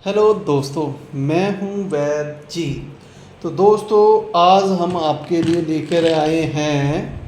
Hello दोस्तों, मैं हूं वैद जी। तो दोस्तों, आज हम आपके लिए लेकर आए हैं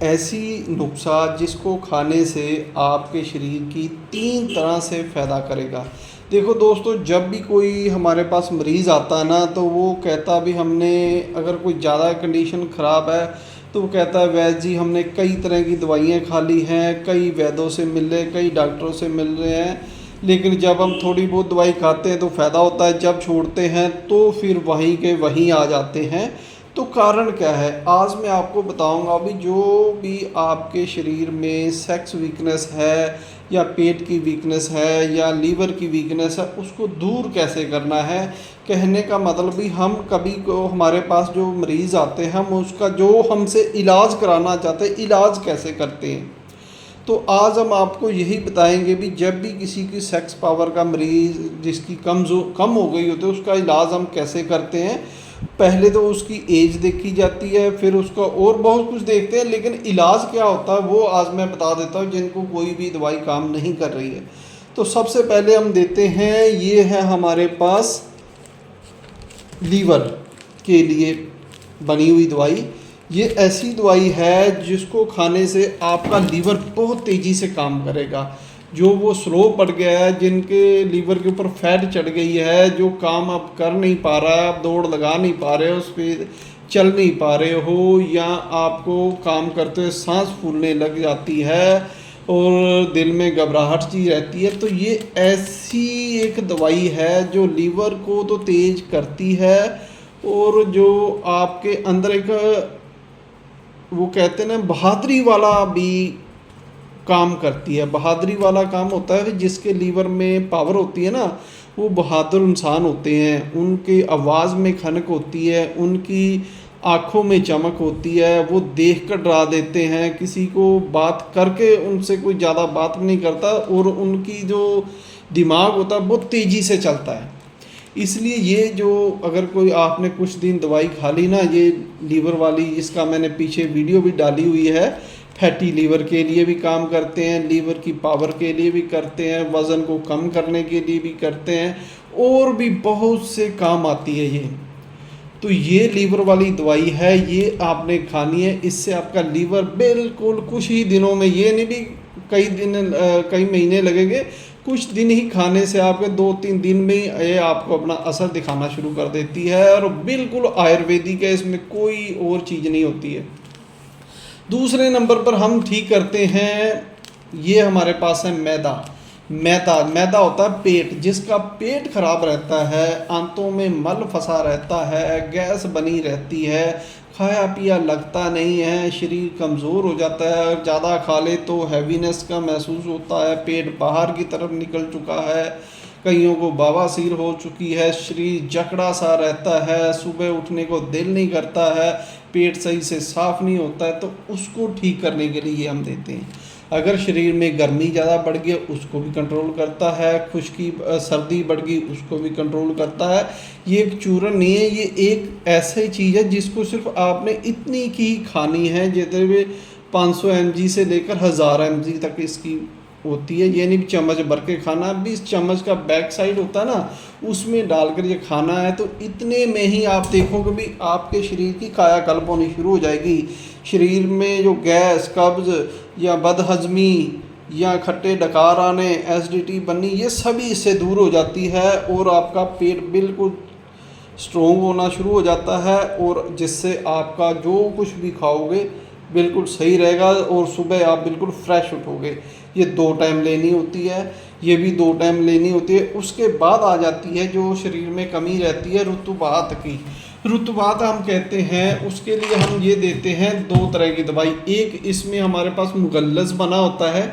ऐसी नुस्खा जिसको खाने से आपके शरीर की 3 तरह से फ़ायदा करेगा। देखो दोस्तों, जब भी कोई हमारे पास मरीज़ आता है ना, तो वो कहता भी हमने, अगर कोई ज़्यादा कंडीशन ख़राब है तो वो कहता है वैद जी हमने कई तरह की दवाइयाँ खा ली हैं, कई वैद्यों से मिल रहे, कई डॉक्टरों से मिल रहे हैं, लेकिन जब हम थोड़ी बहुत दवाई खाते हैं तो फ़ायदा होता है, जब छोड़ते हैं तो फिर वहीं के वहीं आ जाते हैं। तो कारण क्या है, आज मैं आपको बताऊंगा। अभी जो भी आपके शरीर में सेक्स वीकनेस है या पेट की वीकनेस है या लीवर की वीकनेस है, उसको दूर कैसे करना है। कहने का मतलब भी, हम कभी को हमारे पास जो मरीज़ आते हैं, हम उसका जो हमसे इलाज कराना चाहते हैं, इलाज कैसे करते हैं। तो आज हम आपको यही बताएंगे भी, जब भी किसी की सेक्स पावर का मरीज़ जिसकी कम हो गई होती है, उसका इलाज हम कैसे करते हैं। पहले तो उसकी एज देखी जाती है, फिर उसका और बहुत कुछ देखते हैं, लेकिन इलाज क्या होता है वो आज मैं बता देता हूँ, जिनको कोई भी दवाई काम नहीं कर रही है। तो सबसे पहले हम देते हैं, ये है हमारे पास लीवर के लिए बनी हुई दवाई। ये ऐसी दवाई है जिसको खाने से आपका लीवर बहुत तेज़ी से काम करेगा। जो वो स्लो पड़ गया है, जिनके लीवर के ऊपर फैट चढ़ गई है, जो काम आप कर नहीं पा रहा है, आप दौड़ लगा नहीं पा रहे हो, उस पर चल नहीं पा रहे हो, या आपको काम करते हुए सांस फूलने लग जाती है और दिल में घबराहट सी रहती है, तो ये ऐसी एक दवाई है जो लीवर को तो तेज करती है, और जो आपके अंदर एक, वो कहते हैं ना, बहादुरी वाला भी काम करती है। बहादुरी वाला काम होता है जिसके लीवर में पावर होती है ना, वो बहादुर इंसान होते हैं। उनकी आवाज़ में खनक होती है, उनकी आँखों में चमक होती है, वो देख कर डरा देते हैं, किसी को बात करके उनसे कोई ज़्यादा बात नहीं करता, और उनकी जो दिमाग होता है बहुत तेज़ी से चलता है। इसलिए ये जो, अगर कोई आपने कुछ दिन दवाई खा ली ना, ये लीवर वाली, इसका मैंने पीछे वीडियो भी डाली हुई है, फैटी लीवर के लिए भी काम करते हैं, लीवर की पावर के लिए भी करते हैं, वज़न को कम करने के लिए भी करते हैं, और भी बहुत से काम आती है ये। तो ये लीवर वाली दवाई है, ये आपने खानी है। इससे आपका लीवर बिल्कुल कुछ ही दिनों में, ये नहीं भी कई दिन कई महीने लगेंगे, कुछ दिन ही खाने से आपके 2-3 दिन में ही ये आपको अपना असर दिखाना शुरू कर देती है, और बिल्कुल आयुर्वेदिक है, इसमें कोई और चीज़ नहीं होती है। दूसरे नंबर पर हम ठीक करते हैं, ये हमारे पास है मैदा। मैदा होता है पेट, जिसका पेट खराब रहता है, आंतों में मल फंसा रहता है, गैस बनी रहती है, खाया पिया लगता नहीं है, शरीर कमज़ोर हो जाता है, ज़्यादा खा ले तो हैवीनेस का महसूस होता है, पेट बाहर की तरफ निकल चुका है, कईयों को बवासीर हो चुकी है, शरीर जकड़ा सा रहता है, सुबह उठने को दिल नहीं करता है, पेट सही से साफ़ नहीं होता है, तो उसको ठीक करने के लिए हम देते हैं। अगर शरीर में गर्मी ज़्यादा बढ़ गई, उसको भी कंट्रोल करता है, खुश्की सर्दी बढ़ गई, उसको भी कंट्रोल करता है। ये एक चूरन नहीं है, ये एक ऐसी चीज़ है जिसको सिर्फ आपने इतनी की खानी है, जितने 500 mg से लेकर 1000 mg तक इसकी होती है। ये नहीं चम्मच भर के खाना, भी इस चम्मच का बैक साइड होता है ना, उसमें डालकर ये खाना है। तो इतने में ही आप देखोगे भी आपके शरीर की कायाकल्प होनी शुरू हो जाएगी। शरीर में जो गैस, कब्ज़ या बदहजमी या खट्टे डकार आने, एसिडिटी बननी, ये सभी इससे दूर हो जाती है, और आपका पेट बिल्कुल स्ट्रोंग होना शुरू हो जाता है, और जिससे आपका जो कुछ भी खाओगे बिल्कुल सही रहेगा, और सुबह आप बिल्कुल फ्रेश उठोगे। ये 2 टाइम लेनी होती है, ये भी 2 टाइम लेनी होती है। उसके बाद आ जाती है जो शरीर में कमी रहती है, रुतुबात की। रुतुबात हम कहते हैं, उसके लिए हम ये देते हैं 2 तरह की दवाई। एक, इसमें हमारे पास मुगल्लस बना होता है।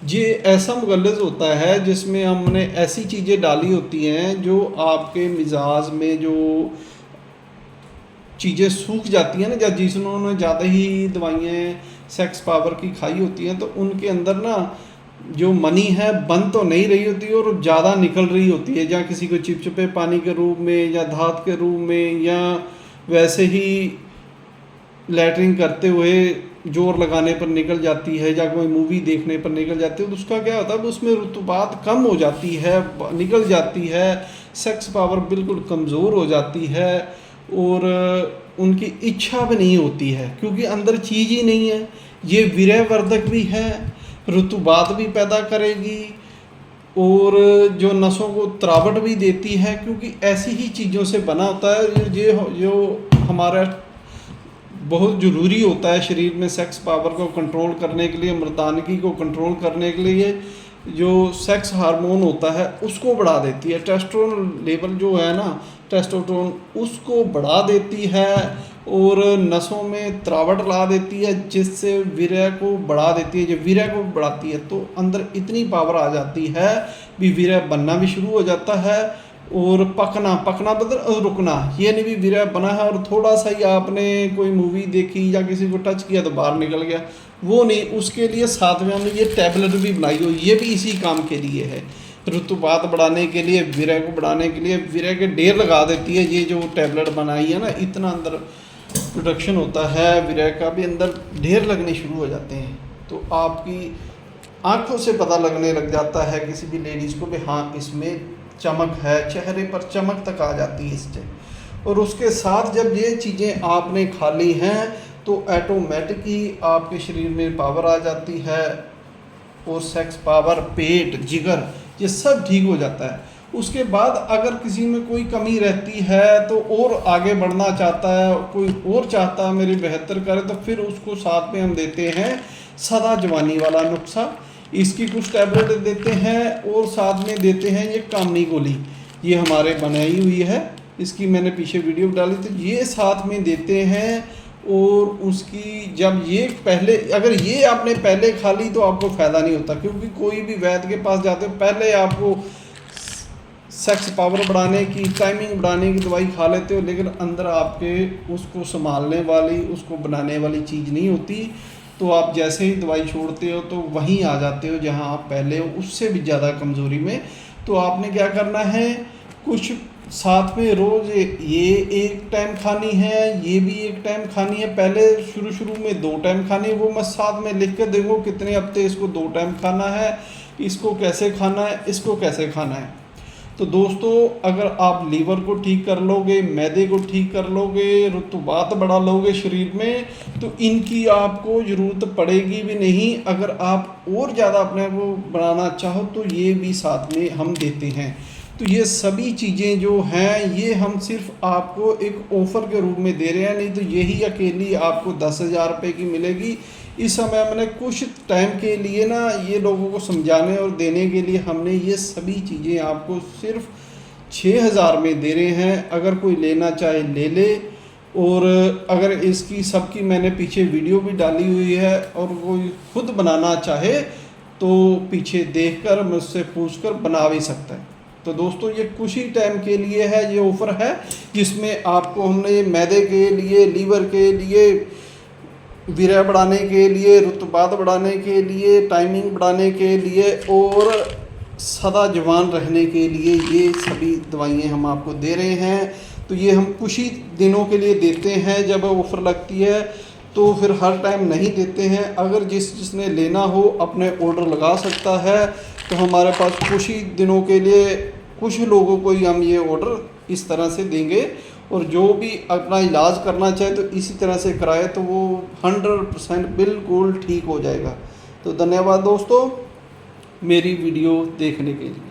ये ऐसा मुगल्लस होता है जिसमें हमने ऐसी चीज़ें डाली होती हैं जो आपके मिजाज में जो चीज़ें सूख जाती हैं ना, या जिन्होंने ज़्यादा ही दवाइयाँ सेक्स पावर की खाई होती हैं, तो उनके अंदर ना जो मनी है बन तो नहीं रही होती और ज़्यादा निकल रही होती है, या किसी को चिपचिपे पानी के रूप में, या धात के रूप में, या वैसे ही लैटरिन करते हुए जोर लगाने पर निकल जाती है या कोई मूवी देखने पर निकल जाती है, तो उसका क्या होता है, उसमें रुतूबात कम हो जाती है, निकल जाती है, सेक्स पावर बिल्कुल कमज़ोर हो जाती है और उनकी इच्छा भी नहीं होती है, क्योंकि अंदर चीज़ ही नहीं है। ये विरयवर्धक भी है, रुतूबात भी पैदा करेगी और जो नसों को त्रावट भी देती है, क्योंकि ऐसी ही चीज़ों से बना होता है। ये जो हमारा बहुत ज़रूरी होता है शरीर में सेक्स पावर को कंट्रोल करने के लिए, मर्दानगी को कंट्रोल करने के लिए, जो सेक्स हार्मोन होता है उसको बढ़ा देती है। टेस्टोस्टेरोन लेवल जो है ना, टेस्टोस्टेरोन उसको बढ़ा देती है और नसों में त्रावट ला देती है, जिससे वीर्य को बढ़ा देती है। जब वीर्य को बढ़ाती है तो अंदर इतनी पावर आ जाती है भी वीर्य बनना भी शुरू हो जाता है और पकना बदल रुकना, ये नहीं भी वीर्य बना है और थोड़ा सा ही आपने कोई मूवी देखी या किसी को टच किया तो बाहर निकल गया, वो नहीं। उसके लिए साथ में हमने ये टैबलेट भी बनाई हो, ये भी इसी काम के लिए है, रुतुबात बढ़ाने के लिए, वीर्य को बढ़ाने के लिए। वीर्य के ढेर लगा देती है ये जो टैबलेट बनाई है ना, इतना अंदर प्रोडक्शन होता है वीर्य का भी, अंदर ढेर लगने शुरू हो जाते हैं। तो आपकी आंखों से पता लगने लग जाता है किसी भी लेडीज़ को भी, हाँ इसमें चमक है, चेहरे पर चमक तक आ जाती है इससे। और उसके साथ जब ये चीज़ें आपने खा ली हैं तो ऑटोमेटिक ही आपके शरीर में पावर आ जाती है और सेक्स पावर, पेट, जिगर, ये सब ठीक हो जाता है। उसके बाद अगर किसी में कोई कमी रहती है तो और आगे बढ़ना चाहता है, कोई और चाहता है मेरी बेहतर करे, तो फिर उसको साथ में हम देते हैं सदा जवानी वाला नुस्खा। इसकी कुछ टैबलेट देते हैं और साथ में देते हैं ये कामनी गोली, ये हमारे बनाई हुई है, इसकी मैंने पीछे वीडियो डाली थी, ये साथ में देते हैं। और उसकी जब ये पहले, अगर ये आपने पहले खा ली तो आपको फ़ायदा नहीं होता, क्योंकि कोई भी वैद्य के पास जाते हो पहले आपको सेक्स पावर बढ़ाने की, टाइमिंग बढ़ाने की दवाई खा लेते हो, लेकिन अंदर आपके उसको संभालने वाली, उसको बनाने वाली चीज़ नहीं होती। तो आप जैसे ही दवाई छोड़ते हो तो वहीं आ जाते हो जहां आप पहले हो, उससे भी ज़्यादा कमज़ोरी में। तो आपने क्या करना है, कुछ साथ में रोज़ ये एक टाइम खानी है, ये भी एक टाइम खानी है। पहले शुरू में 2 टाइम खानी है, वो मैं साथ में लिख कर दूँगा कितने हफ्ते इसको 2 टाइम खाना है, इसको कैसे खाना है, इसको कैसे खाना है। तो दोस्तों अगर आप लीवर को ठीक कर लोगे, मैदे को ठीक कर लोगे, रुतुबात बढ़ा लोगे शरीर में, तो इनकी आपको ज़रूरत पड़ेगी भी नहीं। अगर आप और ज़्यादा अपने को बनाना चाहो तो ये भी साथ में हम देते हैं। तो ये सभी चीज़ें जो हैं ये हम सिर्फ आपको एक ऑफ़र के रूप में दे रहे हैं, नहीं तो यही अकेली आपको 10,000 रुपये की मिलेगी। इस समय मैंने कुछ टाइम के लिए ना ये लोगों को समझाने और देने के लिए हमने ये सभी चीज़ें आपको सिर्फ 6,000 में दे रहे हैं। अगर कोई लेना चाहे ले ले, और अगर इसकी सबकी मैंने पीछे वीडियो भी डाली हुई है, और कोई खुद बनाना चाहे तो पीछे देखकर मुझसे पूछकर बना भी सकता है। तो दोस्तों ये कुछ ही टाइम के लिए है, ये ऑफ़र है जिसमें आपको हमने मैदे के लिए, लीवर के लिए, वीर्य बढ़ाने के लिए, रुतबात बढ़ाने के लिए, टाइमिंग बढ़ाने के लिए और सदा जवान रहने के लिए ये सभी दवाइयाँ हम आपको दे रहे हैं। तो ये हम कुछ ही दिनों के लिए देते हैं, जब ऑफ़र लगती है तो फिर हर टाइम नहीं देते हैं। अगर जिसने लेना हो अपने ऑर्डर लगा सकता है। तो हमारे पास कुछ ही दिनों के लिए कुछ लोगों को ही हम ये ऑर्डर इस तरह से देंगे, और जो भी अपना इलाज करना चाहे तो इसी तरह से कराए तो वो 100% बिल्कुल ठीक हो जाएगा। तो धन्यवाद दोस्तों मेरी वीडियो देखने के लिए।